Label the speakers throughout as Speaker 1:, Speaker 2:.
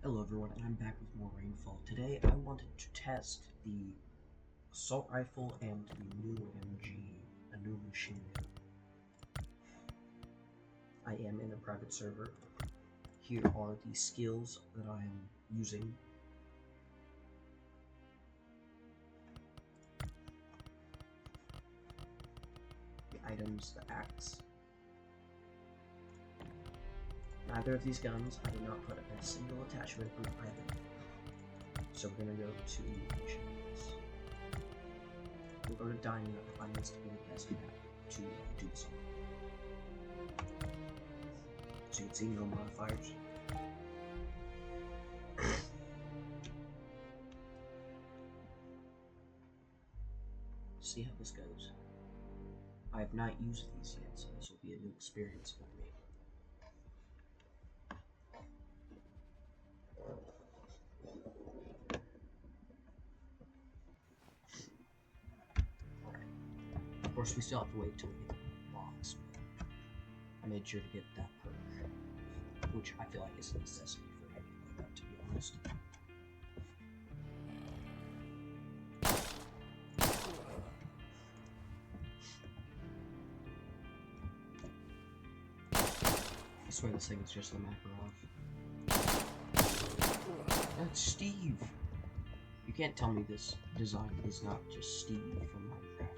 Speaker 1: Hello everyone, and I'm back with more Rainfall. Today I wanted to test the assault rifle and the new MG, a new machine gun. I am in a private server. Here are the skills that I am using. The items, the axe. Neither of these guns, I did not put a single attachment on either. So we're gonna go to missions. We'll go to dining and find this to be the best map to do this on. So you can see no modifiers. See how this goes. I have not used these yet, so this will be a new experience for me. Of course, we still have to wait till we get the box, but I made sure to get that perk, which I feel like is a necessity for any of that, to be honest. I swear this thing is just the Makarov. That's Steve! You can't tell me this design is not just Steve from Minecraft.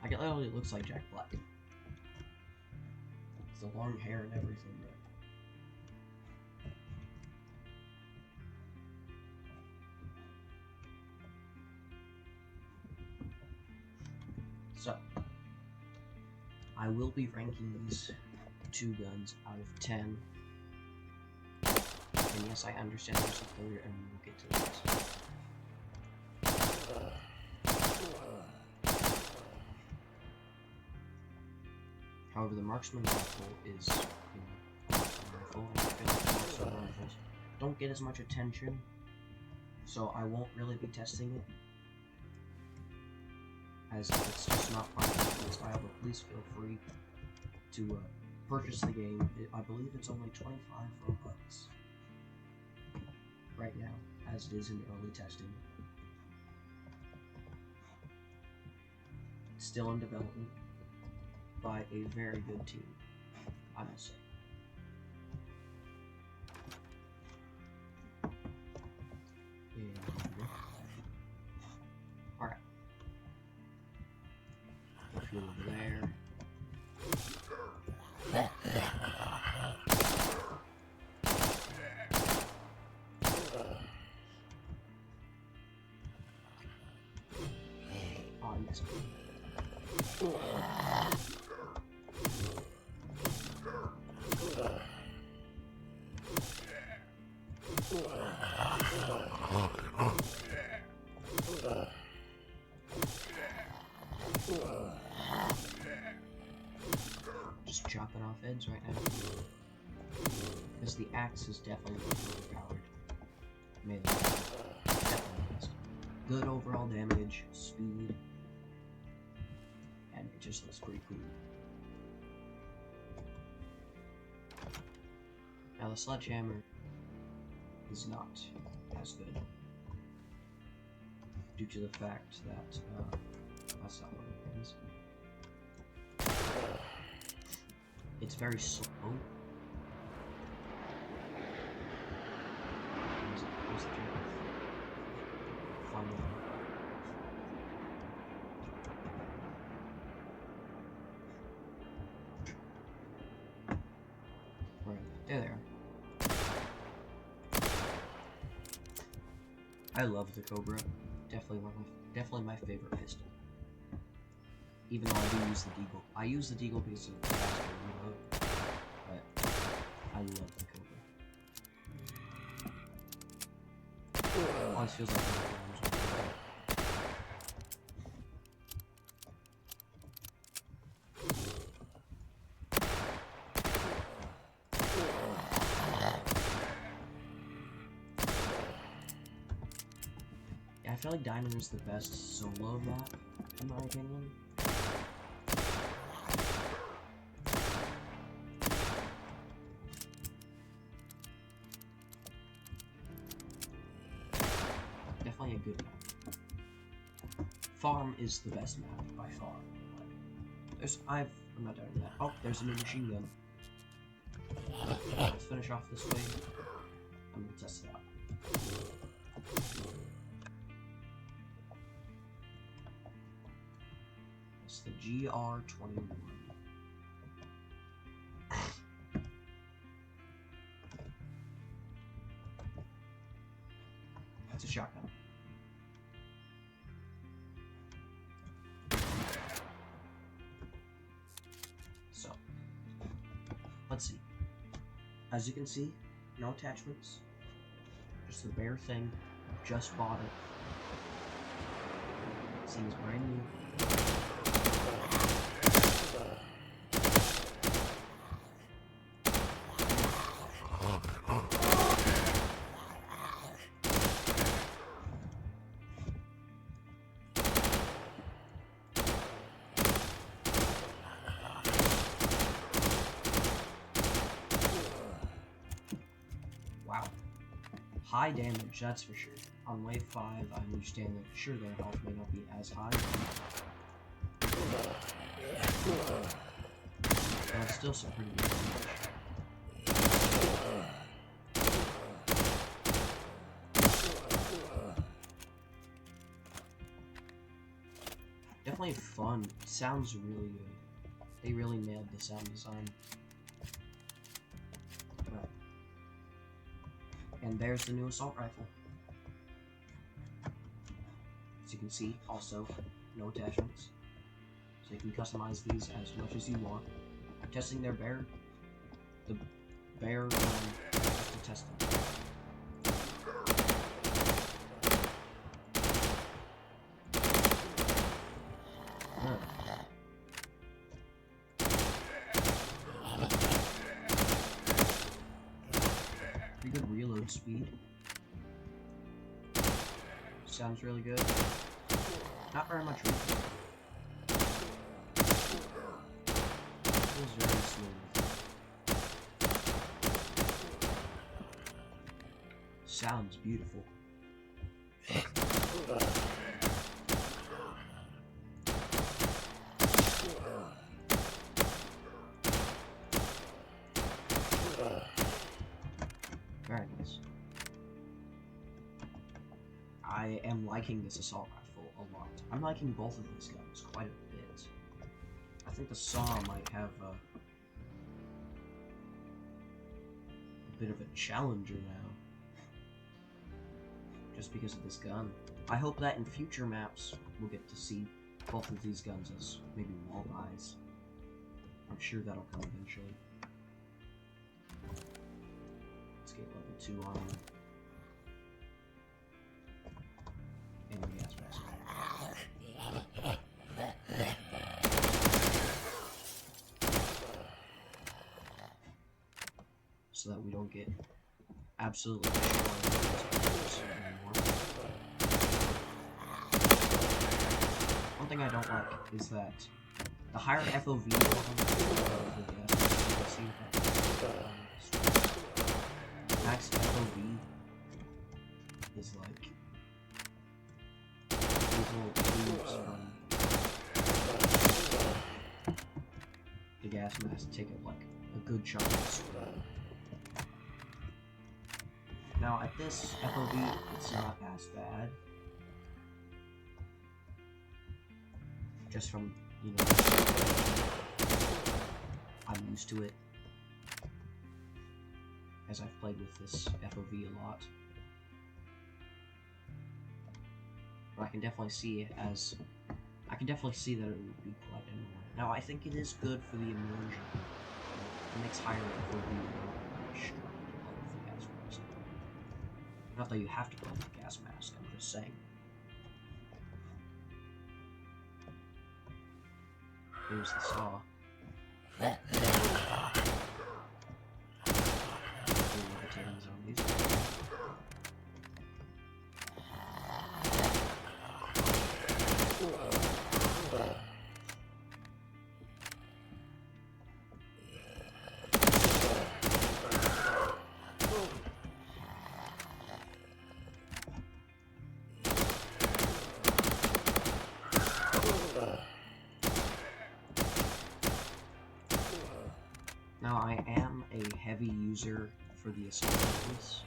Speaker 1: Like, it literally looks like Jack Black. It's the long hair and everything, but... So, I will be ranking these two guns out of 10. And yes, I understand there's a third, and we'll get to this. However, the marksman rifle is, a marksman rifle, and I feel like the marksman rifles don't get as much attention, so I won't really be testing it, as it's just not part of the playstyle, but please feel free to purchase the game. I believe it's only 25 Robux right now, as it is in early testing. Still in development by a very good team, I must say. Alright. If you're over there. Oh, yes. Just chopping off heads right now. Because the axe is definitely overpowered. Melee. Definitely best. Good overall damage, speed, and it just looks pretty cool. Now the sledgehammer is not as good, due to the fact that, that's not what it is. It's very slow. Where's the jump? Find one. Right, there they are. I love the Cobra. Definitely my favorite pistol. Even though I do use the Deagle. I use the Deagle because of the faster reload, but I love the Cobra. Always feels like feel like Diamond is the best solo map, in my opinion. Definitely a good map. Farm is the best map by far. I'm not done with that. Oh, there's a new machine gun. Let's finish off this way. I'm gonna test it out. It's the GR21. That's a shotgun. So, let's see. As you can see, no attachments. Just the bare thing. Just bought it. Seems brand new. Wow. High damage, that's for sure. On wave 5, I understand that sure their health may not be as high. But it's still some pretty good damage. Definitely fun. Sounds really good. They really nailed the sound design. And there's the new assault rifle. As you can see, also, no attachments. So you can customize these as much as you want. I'm testing their bear. The bear just to test them. Pretty good reload speed. Sounds really good. Not very much reload. Feels very smooth. Sounds beautiful. Very nice. I am liking this assault rifle a lot. I'm liking both of these guns quite a bit. I think the saw might have a bit of a challenger now. Just because of this gun. I hope that in future maps we'll get to see both of these guns as maybe wall buys. I'm sure that'll come eventually. Let's get level 2 on him. And the gas mask. So that we don't get absolutely destroyed anymore. One thing I don't like is that the higher FOV you max FOV is like these little tubes from the gas mask take up like a good chunk of the screen. Now at this FOV, it's not as bad. Just from, you know, I'm used to it. As I've played with this FOV a lot. But I can definitely see that it would be quite annoying. Now I think it is good for the immersion. It makes higher FOV very strong to play with the gas mask. Not that you have to play with the gas mask, I'm just saying. Here's the saw. Levitating zombies. Now, I am a heavy user for the assault rifles.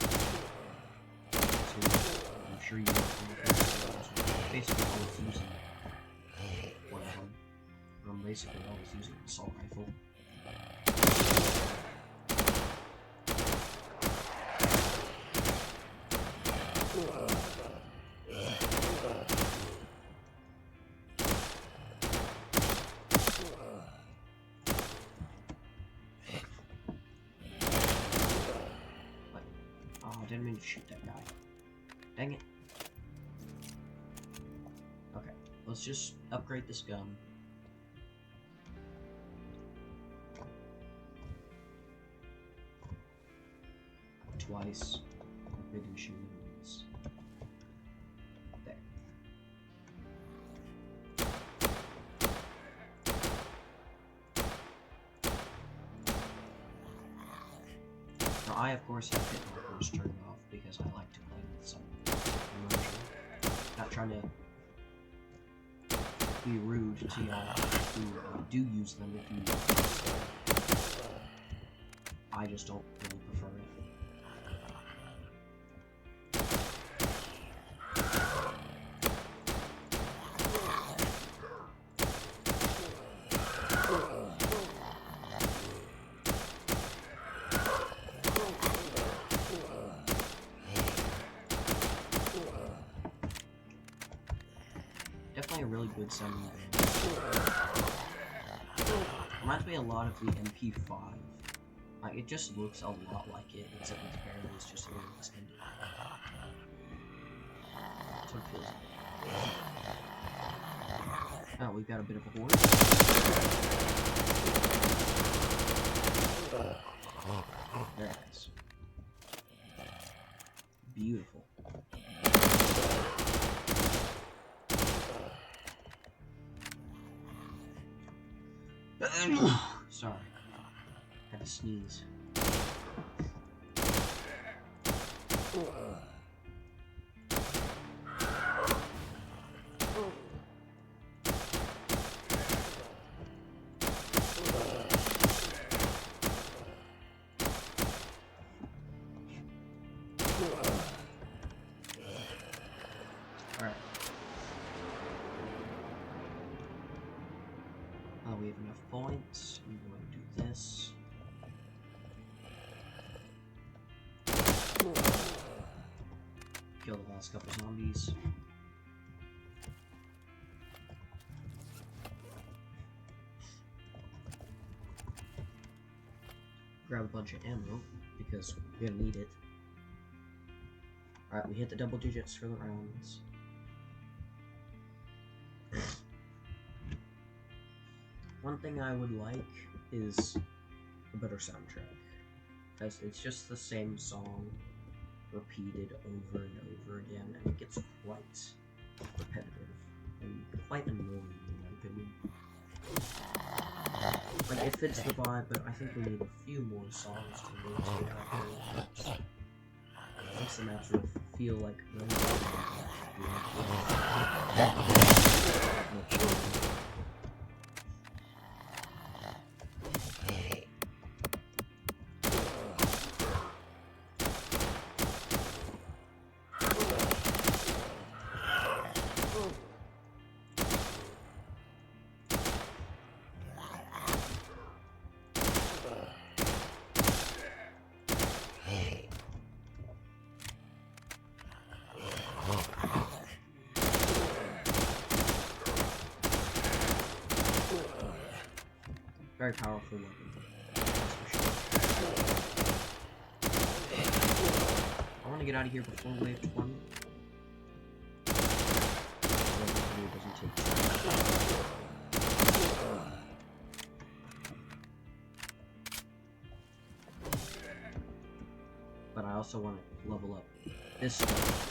Speaker 1: So, I'm sure you know basically always using one of them. I'm basically always using an assault rifle. I didn't mean to shoot that guy. Dang it. Okay, let's just upgrade this gun. Twice. Upgrade the machine guns. There. Now, I of course have hit markers turned off because I like to play with some emotion. Not trying to be rude to y'all who do use them if you use them. I just don't really prefer it. Definitely a really good sounding band. Reminds me a lot of the MP5. Like, it just looks a lot like it, except its barrel is just a little extended. That's what it feels like. Oh, we've got a bit of a horde. There it is. Beautiful. Sorry. Had to sneeze. Alright. We have enough points. I'm going to do this. Kill the last couple zombies. Grab a bunch of ammo, because we're gonna need it. Alright, we hit the double digits for the rounds. One thing I would like is a better soundtrack, as it's just the same song repeated over and over again, and it gets quite repetitive and quite annoying in my opinion. Like, it fits the vibe, but I think we need a few more songs to rotate out there. It makes the maps feel like very powerful weapon. I want to get out of here before wave 20. It doesn't take time. But I also want to level up this stuff.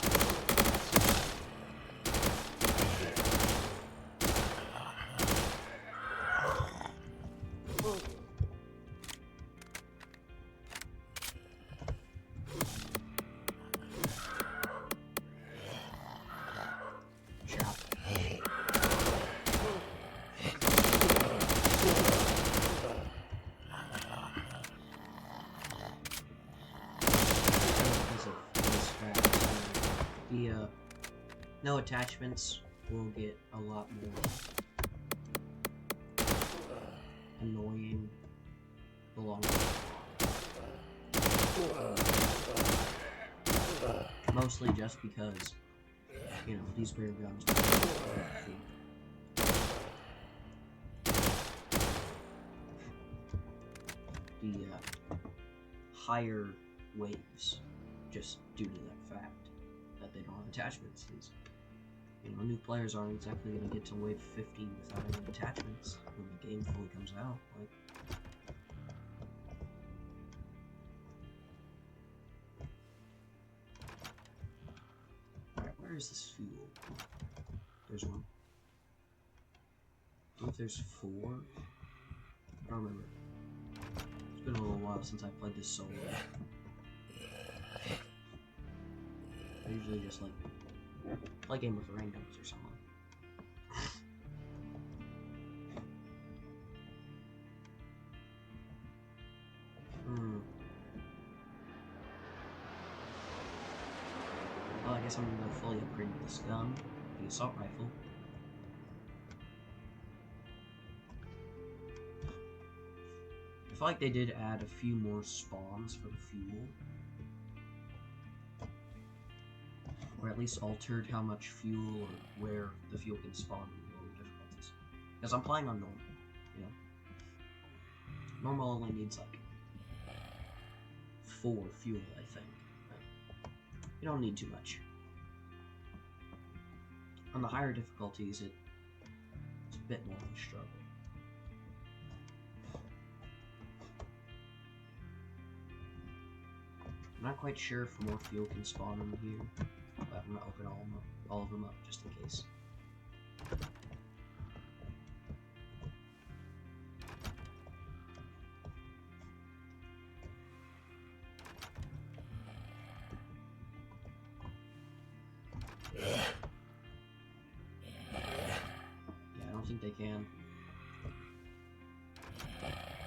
Speaker 1: No attachments will get a lot more annoying the longer. Mostly just because, you know, these bigger guns the higher waves, just due to that fact that they don't have attachments. These, you know, new players aren't exactly going to get to wave 50 without any attachments when the game fully comes out. Like, alright, where is this fuel? There's one. I think there's 4. I don't remember. It's been a little while since I played this solo. I usually just like play a game with randoms or something. Well, I guess I'm gonna fully upgrade this gun, the assault rifle. I feel like they did add a few more spawns for the fuel. Or at least altered how much fuel or where the fuel can spawn in lower difficulties. Because I'm playing on normal, you know. Normal only needs like 4 fuel, I think. You don't need too much. On the higher difficulties, it's a bit more of a struggle. I'm not quite sure if more fuel can spawn in here, but I'm gonna open all of them up just in case. Yeah, I don't think they can.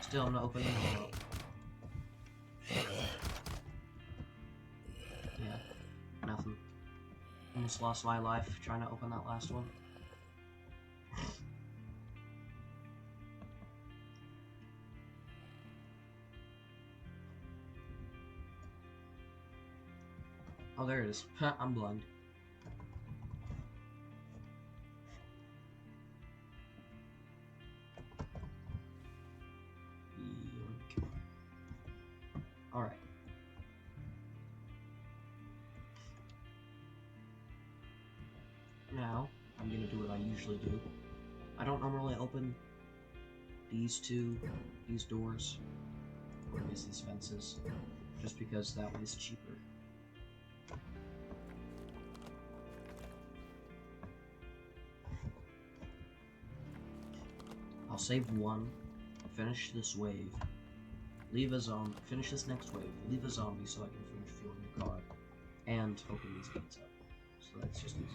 Speaker 1: Still, I'm gonna open them all up. Yeah, nothing. Almost lost my life trying to open that last one. Oh, there it is. I'm blind. Alright. Now, I'm gonna do what I usually do. I don't normally open these doors, or I guess these fences, just because that way is cheaper. I'll save one, finish this wave, leave a zombie, finish this next wave, leave a zombie so I can finish fueling the car, and open these gates up. So that's just easy.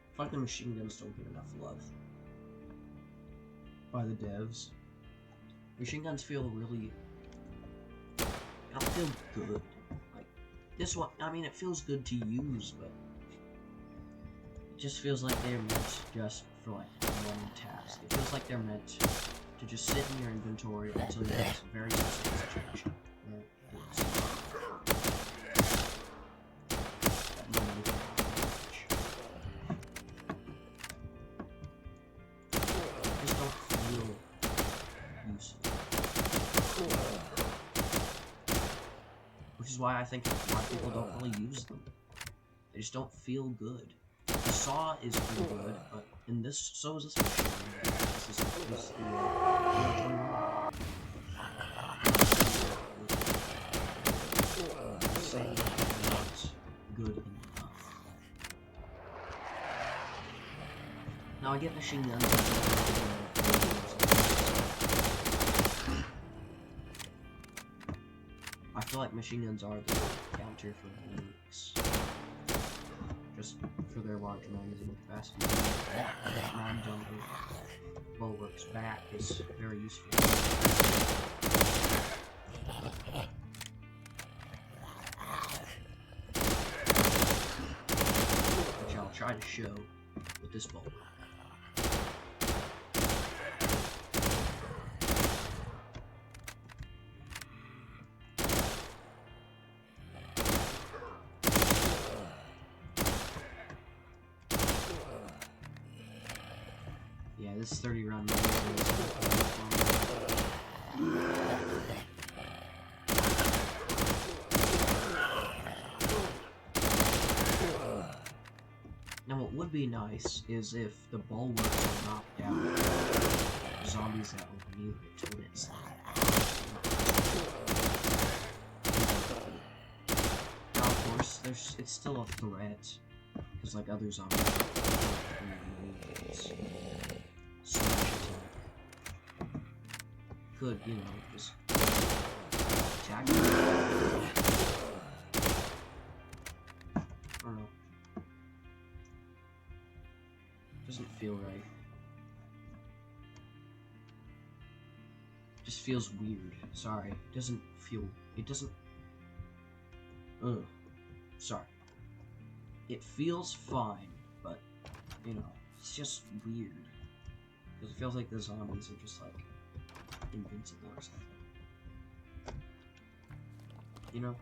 Speaker 1: I feel like the machine guns don't get enough love by the devs. Machine guns feel really... they don't feel good. Like, this one, I mean, it feels good to use, but it just feels like they're meant just for, like, one task. It feels like they're meant to just sit in your inventory until you have some very specific situation. Which is why I think a lot of people don't really use them. They just don't feel good. The saw is pretty good, but in this, so is this machine. This is the saying not good enough. Now I get machine guns. I feel like machine guns are the counter for nukes. Just for their large magazine capacity. Non-dumping bulwarks back is very useful. Which I'll try to show with this bulwark. Yeah, this 30-round magazine is Now what would be nice is if the bulwarks were knocked out, zombies that would need it wouldn't slide. Now of course, it's still a threat, because like other zombies smash attack. Could, you know, just attack them. I don't know. Doesn't feel right. Just feels weird. Sorry. It doesn't feel... It doesn't... Ugh. Sorry. It feels fine, but, you know, it's just weird. Because it feels like the zombies are just, like, invincible or something. You know?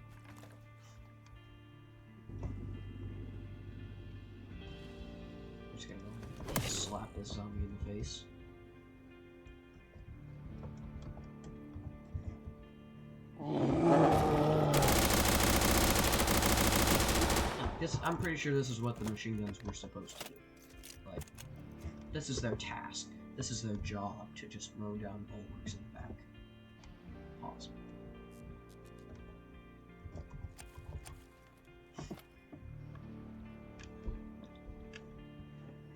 Speaker 1: I'm just gonna slap this zombie in the face. I'm pretty sure this is what the machine guns were supposed to do. Like, this is their task. This is their job, to just mow down bulwarks in the back. Pause.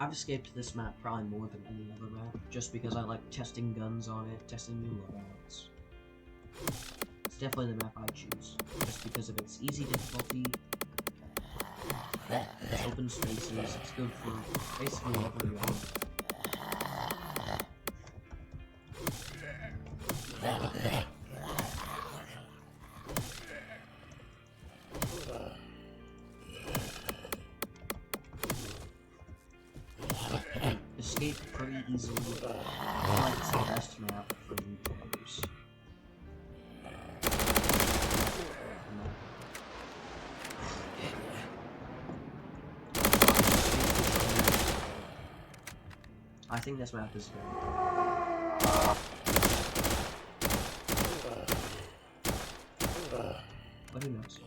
Speaker 1: I've escaped this map probably more than any other map, just because I like testing guns on it, testing new loadouts. It's definitely the map I choose, just because of its easy difficulty. It's open spaces, it's good for basically everyone. Escape pretty easily. I feel like it's the best map for new players. I think this map is very good. But who knows?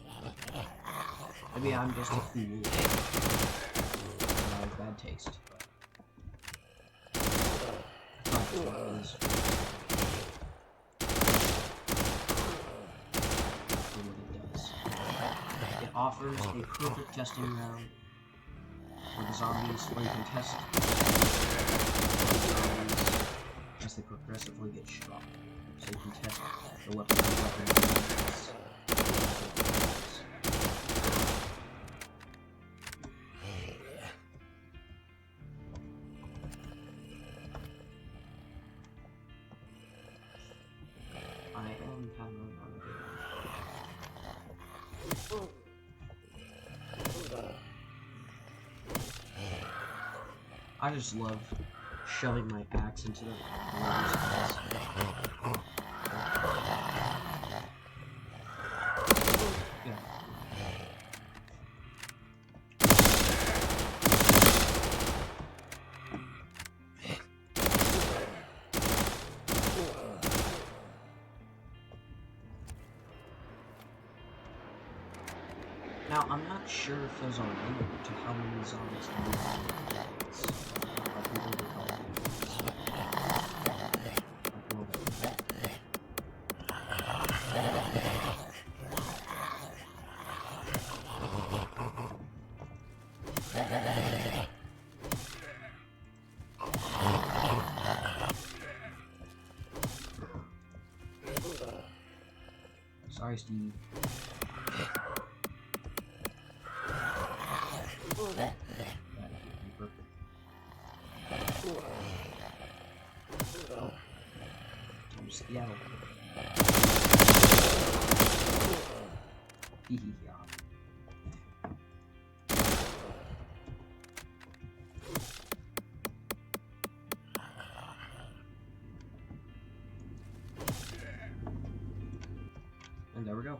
Speaker 1: Maybe I'm just a fool. And I have bad taste. It offers a perfect testing ground for the zombies where you can test zombies as they progressively get stronger. So you can test the weapons. I just love shoving my axe into the yeah. Now, I'm not sure if there's a limit to how many zombies can be in Sorry, Steve. Yeah. Yeah. And there we go.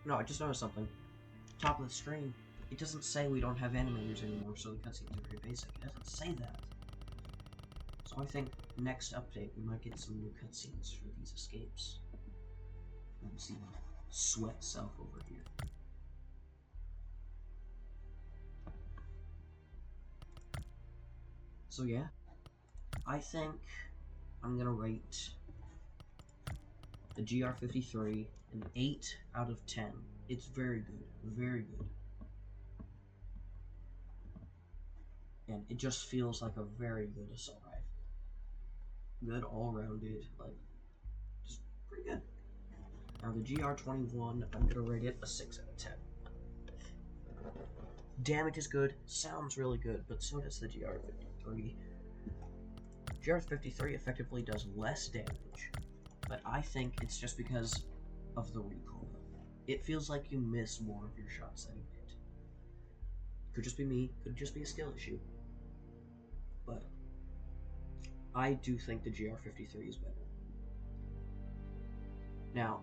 Speaker 1: No, I just noticed something. Top of the screen, it doesn't say we don't have animators anymore, so the cutscenes are very basic. It doesn't say that. So I think next update we might get some new cutscenes for these escapes. Let's see my sweat self over here. So yeah, I think I'm gonna rate the GR53 an 8 out of 10. It's very good, very good. And it just feels like a very good assault rifle. Good all-rounded, like, just pretty good. Now the GR21, I'm gonna rate it a 6 out of 10. Damage is good, sounds really good, but so does the GR53. GR53 effectively does less damage, but I think it's just because of the recoil. It feels like you miss more of your shots than you hit. Could just be me, could just be a skill issue. But I do think the GR53 is better. Now,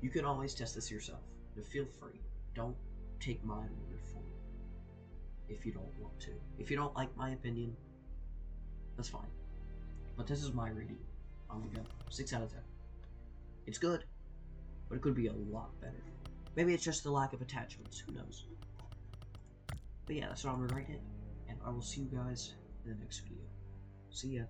Speaker 1: you can always test this yourself, but feel free. Don't take my word for it if you don't want to. If you don't like my opinion, that's fine. But this is my rating. I'm gonna go 6 out of 10. It's good, but it could be a lot better. Maybe it's just the lack of attachments, who knows. But yeah, that's what I'm gonna rate it, and I will see you guys in the next video. See ya.